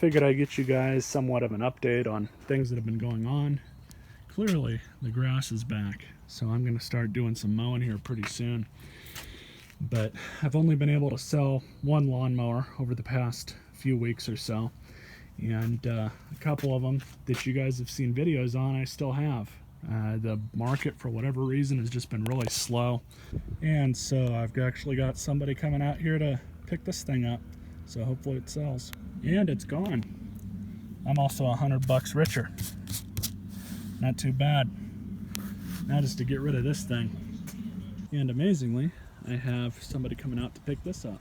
figured I'd get you guys somewhat of an update on things that have been going on. Clearly, the grass is back, so I'm going to start doing some mowing here pretty soon. But I've only been able to sell one lawnmower over the past few weeks or so, and a couple of them that you guys have seen videos on I still have. The market, for whatever reason, has just been really slow, and so I've actually got somebody coming out here to pick this thing up, so hopefully it sells. And it's gone. I'm also $100 richer. Not too bad. Now just to get rid of this thing. And amazingly, I have somebody coming out to pick this up.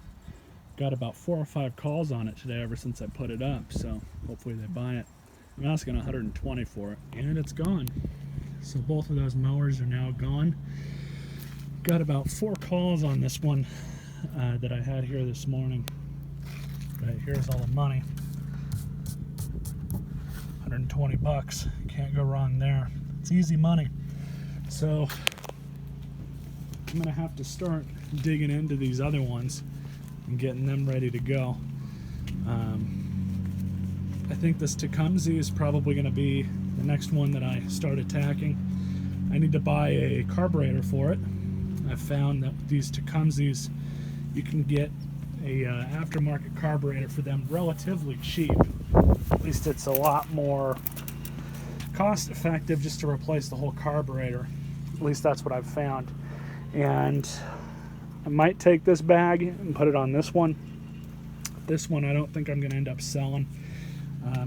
Got about 4 or 5 calls on it today ever since I put it up, so hopefully they buy it. I'm asking $120 for it, and it's gone. So both of those mowers are now gone. Got about 4 calls on this one that I had here this morning. But here's all the money. $120. Can't go wrong there. It's easy money. So I'm gonna have to start digging into these other ones and getting them ready to go. I think this Tecumseh is probably gonna be the next one that I start attacking. I need to buy a carburetor for it. I've found that with these Tecumsehs, you can get a aftermarket carburetor for them relatively cheap. At least it's a lot more cost effective just to replace the whole carburetor. At least that's what I've found. And I might take this bag and put it on this one. This one I don't think I'm going to end up selling.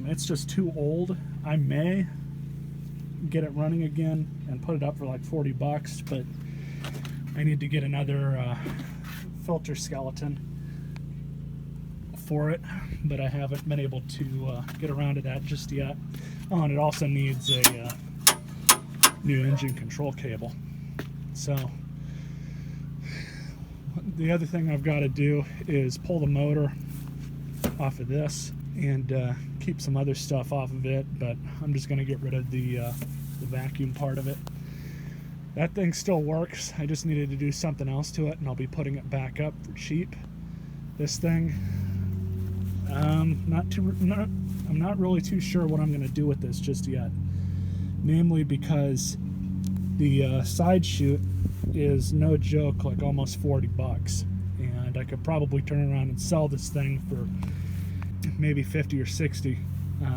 It's just too old. I may get it running again and put it up for like $40, but I need to get another filter skeleton for it, but I haven't been able to get around to that just yet. Oh, and it also needs a new engine control cable. So the other thing I've got to do is pull the motor off of this and keep some other stuff off of it, but I'm just going to get rid of the vacuum part of it. That thing still works. I just needed to do something else to it, and I'll be putting it back up for cheap. This thing, I'm not really too sure what I'm going to do with this just yet. Namely because the side chute is no joke, like almost $40, and I could probably turn around and sell this thing for maybe 50 or 60.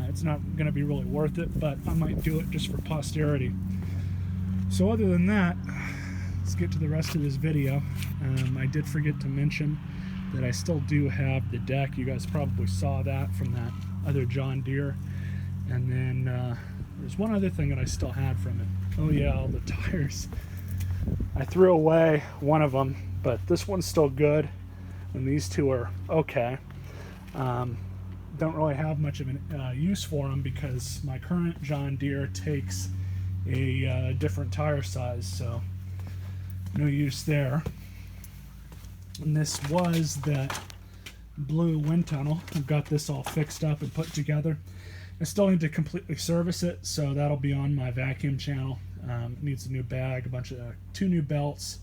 It's not going to be really worth it, but I might do it just for posterity. So other than that, let's get to the rest of this video. I did forget to mention that I still do have the deck. You guys probably saw that from that other John Deere. And then there's one other thing that I still had from it. Oh yeah, all the tires. I threw away one of them, but this one's still good, and these two are okay. Don't really have much of an use for them because my current John Deere takes a different tire size, so no use there. And this was that blue wind tunnel. I've got this all fixed up and put together. I still need to completely service it, so that'll be on my vacuum channel. It needs a new bag, 2 new belts,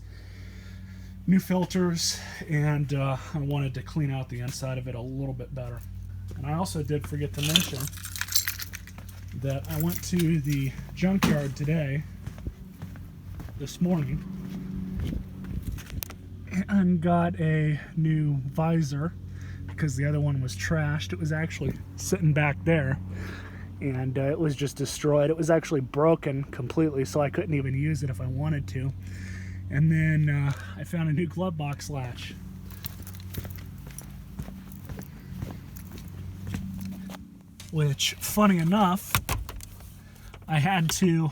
new filters, and I wanted to clean out the inside of it a little bit better. And I also did forget to mention that I went to the junkyard this morning, and got a new visor because the other one was trashed. It was actually sitting back there, and it was just destroyed. It was actually broken completely, so I couldn't even use it if I wanted to. And then I found a new glove box latch. Which, funny enough, I had to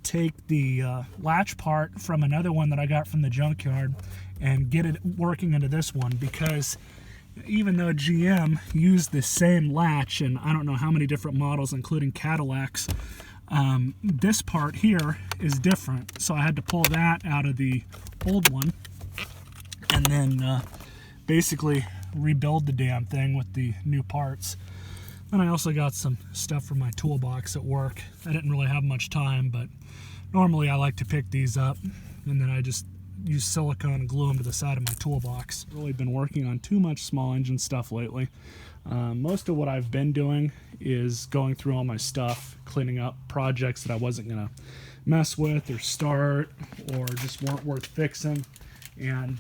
take the latch part from another one that I got from the junkyard and get it working into this one, because even though GM used the same latch, and I don't know how many different models, including Cadillacs, this part here is different. So I had to pull that out of the old one and then basically rebuild the damn thing with the new parts. And I also got some stuff from my toolbox at work. I didn't really have much time, but normally I like to pick these up, and then I just use silicone and glue them to the side of my toolbox. Really been working on too much small engine stuff lately. Most of what I've been doing is going through all my stuff, cleaning up projects that I wasn't gonna mess with or start or just weren't worth fixing, and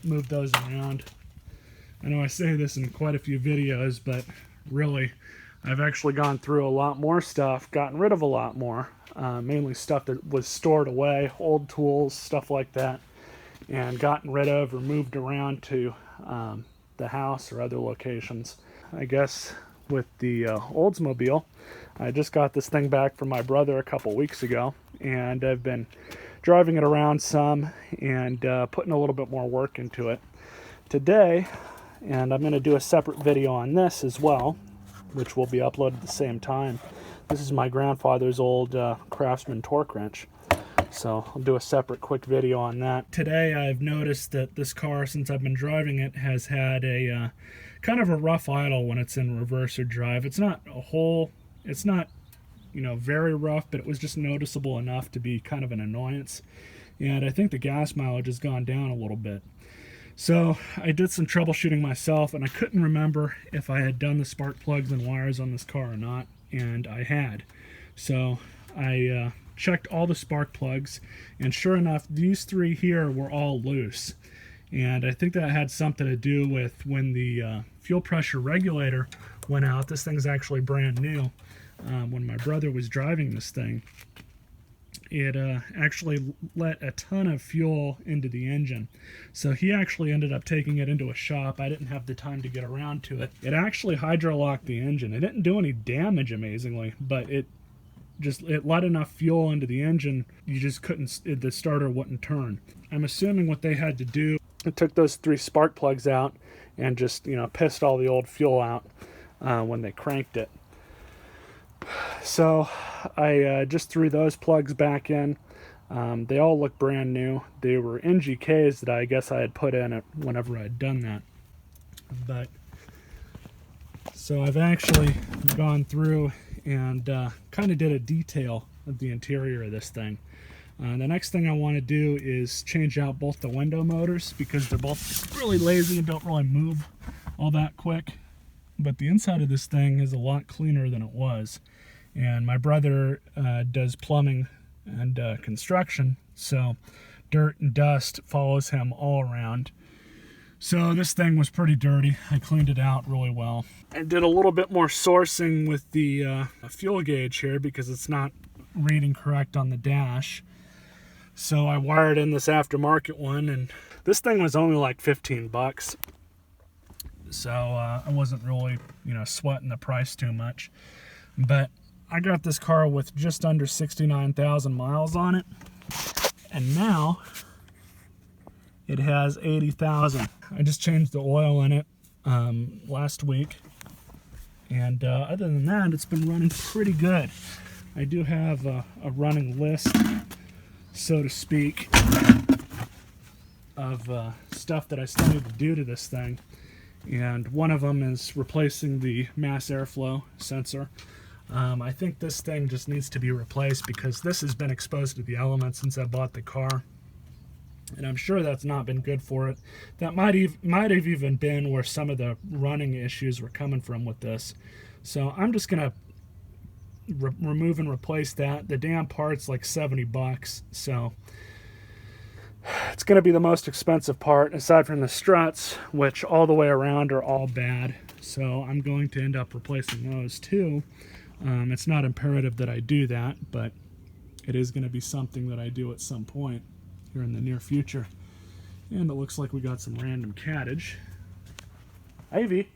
move those around. I know I say this in quite a few videos, but really I've actually gone through a lot more stuff, gotten rid of a lot more, mainly stuff that was stored away, old tools, stuff like that, and gotten rid of or moved around to the house or other locations. I guess with the Oldsmobile, I just got this thing back from my brother a couple weeks ago, and I've been driving it around some and putting a little bit more work into it today. And I'm going to do a separate video on this as well, which will be uploaded at the same time. This is my grandfather's old Craftsman torque wrench, so I'll do a separate quick video on that. Today I've noticed that this car, since I've been driving it, has had a kind of a rough idle when it's in reverse or drive. It's not you know, very rough, but it was just noticeable enough to be kind of an annoyance. And I think the gas mileage has gone down a little bit. So I did some troubleshooting myself, and I couldn't remember if I had done the spark plugs and wires on this car or not, and I had. So I checked all the spark plugs, and sure enough, these three here were all loose. And I think that had something to do with when the fuel pressure regulator went out. This thing's actually brand new. When my brother was driving this thing, it actually let a ton of fuel into the engine. So he actually ended up taking it into a shop. I didn't have the time to get around to it. It actually hydrolocked the engine. It didn't do any damage, amazingly, but it let enough fuel into the engine, you just couldn't, the starter wouldn't turn. I'm assuming what they had to do, it took those three spark plugs out and just, you know, pissed all the old fuel out when they cranked it. So I just threw those plugs back in. They all look brand new. They were NGKs that I guess I had put in it whenever I'd done that. But so I've actually gone through and kind of did a detail of the interior of this thing. The next thing I want to do is change out both the window motors, because they're both really lazy and don't really move all that quick. But the inside of this thing is a lot cleaner than it was. And my brother does plumbing and construction, so dirt and dust follows him all around. So this thing was pretty dirty. I cleaned it out really well. I did a little bit more sourcing with the fuel gauge here because it's not reading correct on the dash. So I wired in this aftermarket one, and this thing was only like 15 bucks. So I wasn't really, you know, sweating the price too much. But I got this car with just under 69,000 miles on it, and now it has 80,000. I just changed the oil in it last week, and other than that, it's been running pretty good. I do have a running list, so to speak, of stuff that I still need to do to this thing, and one of them is replacing the mass airflow sensor. I think this thing just needs to be replaced because this has been exposed to the elements since I bought the car, and I'm sure that's not been good for it. That might have even been where some of the running issues were coming from with this. So I'm just gonna remove and replace that. The damn part's like 70 bucks, so it's gonna be the most expensive part aside from the struts, which all the way around are all bad. So I'm going to end up replacing those too. It's not imperative that I do that, but it is going to be something that I do at some point here in the near future. And it looks like we got some random cattage. Ivy.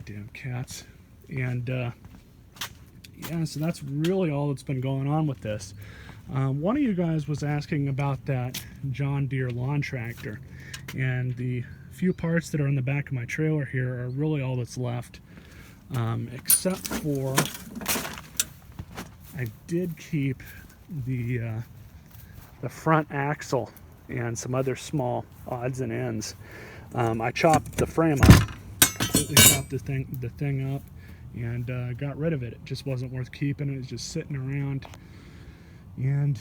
Damn cats. And yeah, so that's really all that's been going on with this. One of you guys was asking about that John Deere lawn tractor, and the few parts that are in the back of my trailer here are really all that's left, except for I did keep the front axle and some other small odds and ends. I chopped the frame up, completely chopped the thing up, and got rid of it. It just wasn't worth keeping. It was just sitting around, and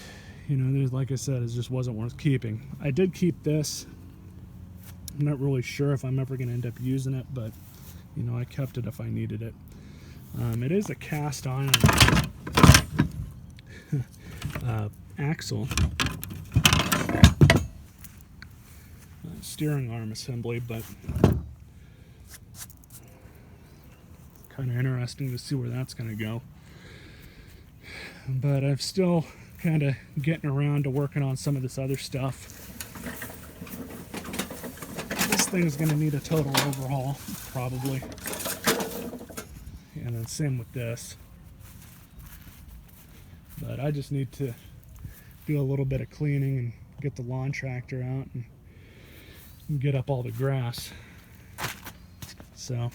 you know, there's, like I said, it just wasn't worth keeping. I did keep this. I'm not really sure if I'm ever going to end up using it, but you know, I kept it if I needed it. It is a cast iron axle, steering arm assembly, but kind of interesting to see where that's going to go. But I'm still kind of getting around to working on some of this other stuff. This thing's going to need a total overhaul, probably. And then same with this. But I just need to do a little bit of cleaning and get the lawn tractor out and get up all the grass. So,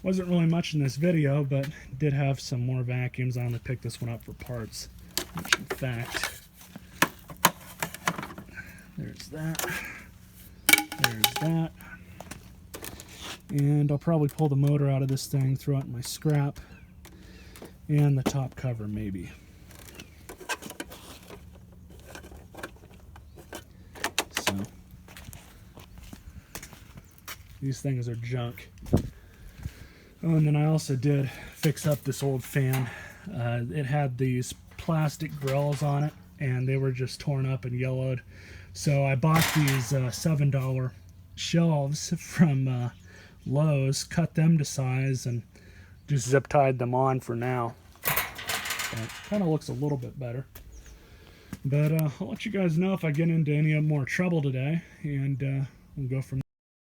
wasn't really much in this video, but did have some more vacuums. I only picked this one up for parts, which in fact, there's that, there's that. And I'll probably pull the motor out of this thing, throw it in my scrap, and the top cover maybe. So, these things are junk. Oh, and then I also did fix up this old fan. It had these plastic grills on it, and they were just torn up and yellowed. So I bought these $7 shelves from Lowe's, cut them to size, and just zip tied them on for now. It kind of looks a little bit better. But I'll let you guys know if I get into any more trouble today, and we'll go from there.